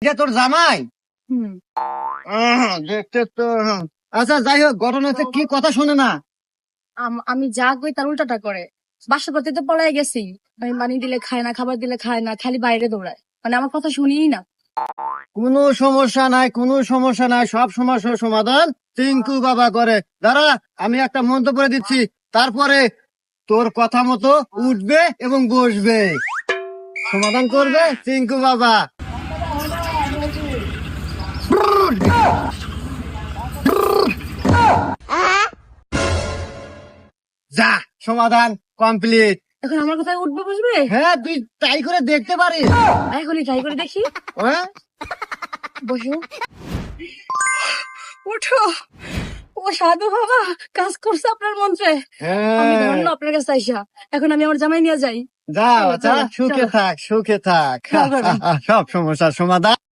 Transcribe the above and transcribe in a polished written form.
এটা তোর জামাই? হুম। দেখতে তো আচ্ছা, যাই হোক, ঘটনা হচ্ছে কি, কথা শোনে না। আমি যা কই তার উল্টাটা করে। বাসা করতে তো পলাই গেছি, আমি পানি দিলে খায় না, খাবার দিলে খায় না, খালি বাইরে দৌড়ায়, মানে আমার কথা শুনিই না। কোনো সমস্যা নাই, কোনো সমস্যা নাই, সব সমস্যার সমাধান টিঙ্কু বাবা করে। দাঁড়া, আমি একটা মন্তব্য করে দিচ্ছি, তারপরে তোর কথা মতো উঠবে এবং বসবে, সমাধান করবে টিঙ্কু বাবা। যা, সমাধান কমপ্লিট। এখন আমার কথায় উঠবে বসবে? হ্যাঁ, তুই ট্রাই করে দেখতে পারিস। এখনই ট্রাই করে দেখি। হ্যাঁ, বসো, উঠো। ও সাধু বাবা, কাজ করছে আপনার মন্ত্রে। আমি হ্যাঁ, ধন্য আপনার কাছে আইসা। এখন আমি আমার জামাই নিয়ে যাই। যাও, চলো, যা, চলো, সুখে চলো। থাক, সুখে থাক। চলো। সব সমস্যার সমাধান